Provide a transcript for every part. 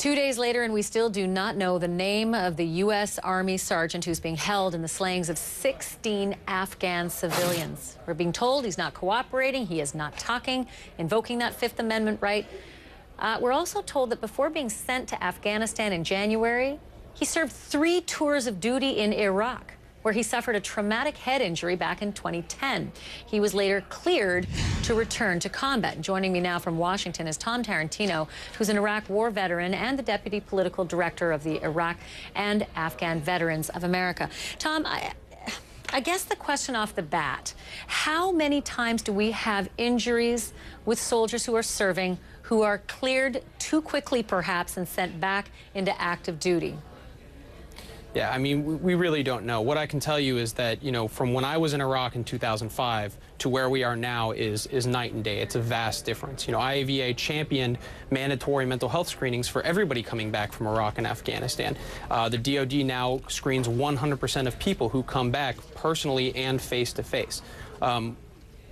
2 days later, and we still do not know the name of the U.S. Army sergeant who's being held in the slayings of 16 Afghan civilians. We're being told he's not cooperating, he is not talking, invoking that Fifth Amendment right. We're also told that before being sent to Afghanistan in January, he served 3 tours of duty in Iraq, where he suffered a traumatic head injury back in 2010. He was later cleared to return to combat. Joining me now from Washington is Tom Tarantino, who's an Iraq war veteran and the Deputy Political Director of the Iraq and Afghan Veterans of America. Tom, I guess the question off the bat, how many times do we have injuries with soldiers who are serving, who are cleared too quickly perhaps and sent back into active duty? Yeah, I mean, we really don't know. What I can tell you is that, you know, from when I was in Iraq in 2005 to where we are now is night and day. It's a vast difference. You know, IAVA championed mandatory mental health screenings for everybody coming back from Iraq and Afghanistan. The DoD now screens 100% of people who come back personally and face-to-face.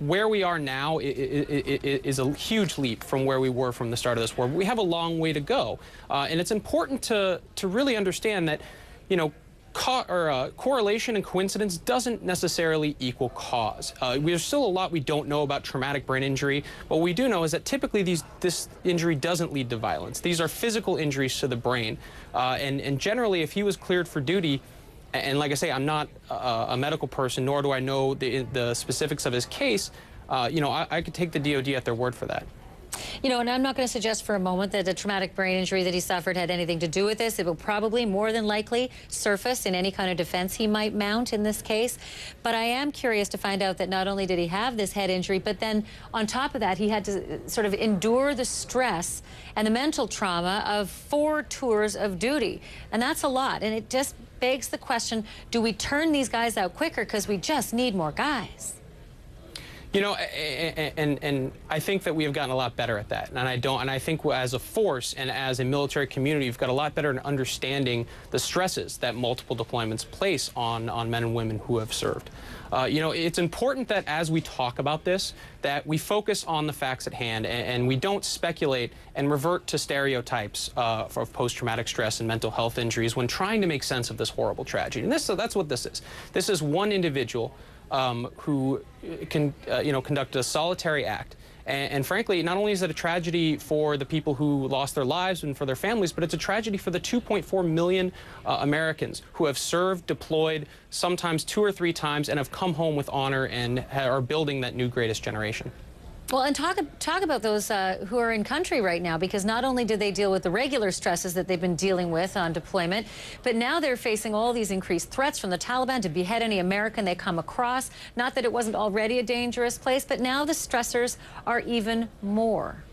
Where we are now is a huge leap from where we were from the start of this war. We have a long way to go. And it's important to really understand that, you know, correlation and coincidence doesn't necessarily equal cause. There's still a lot we don't know about traumatic brain injury. What we do know is that typically this injury doesn't lead to violence. These are physical injuries to the brain. And generally, if he was cleared for duty, and like I say, I'm not a medical person, nor do I know the specifics of his case, you know, I could take the DoD at their word for that. You know, and I'm not going to suggest for a moment that the traumatic brain injury that he suffered had anything to do with this. It will probably, more than likely, surface in any kind of defense he might mount in this case. But I am curious to find out that not only did he have this head injury, but then on top of that, he had to sort of endure the stress and the mental trauma of 4 tours of duty. And that's a lot. And it just begs the question, do we turn these guys out quicker because we just need more guys? You know, and I think that we have gotten a lot better at that. And I think as a force and as a military community, we've got a lot better at understanding the stresses that multiple deployments place on men and women who have served. You know, it's important that as we talk about this, that we focus on the facts at hand and we don't speculate and revert to stereotypes of post-traumatic stress and mental health injuries when trying to make sense of this horrible tragedy. And that's what this is. This is one individual who can, you know, conduct a solitary act. And frankly, not only is it a tragedy for the people who lost their lives and for their families, but it's a tragedy for the 2.4 million Americans who have served, deployed, sometimes 2 or 3 times, and have come home with honor and are building that new greatest generation. Well, and talk about those who are in country right now, because not only do they deal with the regular stresses that they've been dealing with on deployment, but now they're facing all these increased threats from the Taliban to behead any American they come across. Not that it wasn't already a dangerous place, but now the stressors are even more.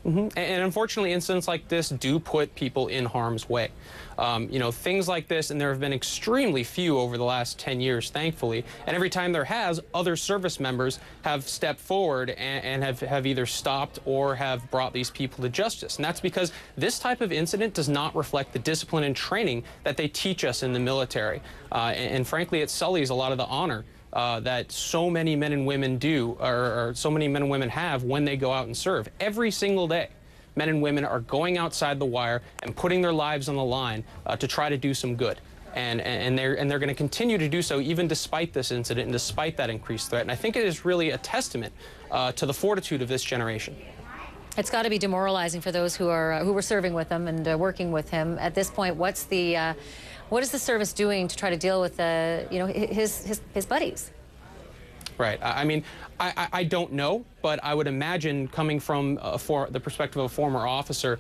And unfortunately, incidents like this do put people in harm's way. You know, things like this, and there have been extremely few over the last 10 years, thankfully, and every time there has, other service members have stepped forward and have either stopped or have brought these people to justice. And that's because this type of incident does not reflect the discipline and training that they teach us in the military. And frankly, it sullies a lot of the honor that so many men and women do, or so many men and women have when they go out and serve. Every single day, men and women are going outside the wire and putting their lives on the line to try to do some good. And they're going to continue to do so even despite this incident and despite that increased threat. And I think it is really a testament to the fortitude of this generation. It's got to be demoralizing for those who were serving with him and working with him. At this point, what is the service doing to try to deal with you know, his buddies? Right. I mean, I don't know, but I would imagine, coming from the perspective of a former officer,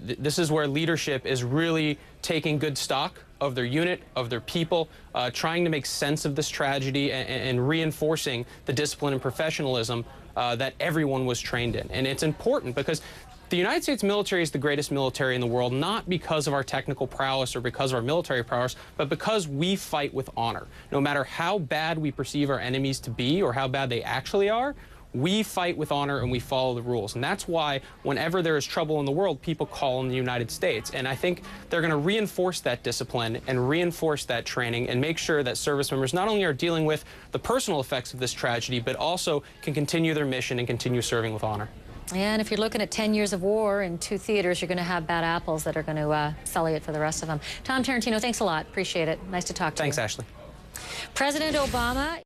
this is where leadership is really taking good stock of their unit, of their people, trying to make sense of this tragedy and reinforcing the discipline and professionalism that everyone was trained in. And it's important because the United States military is the greatest military in the world, not because of our technical prowess or because of our military prowess, but because we fight with honor. No matter how bad we perceive our enemies to be or how bad they actually are, we fight with honor and we follow the rules. And that's why whenever there is trouble in the world, people call on the United States. And I think they're going to reinforce that discipline and reinforce that training and make sure that service members not only are dealing with the personal effects of this tragedy, but also can continue their mission and continue serving with honor. And if you're looking at 10 years of war in 2 theaters, you're going to have bad apples that are going to sully it for the rest of them. Tom Tarantino, thanks a lot. Appreciate it. Nice to talk to you. Thanks, Ashley. President Obama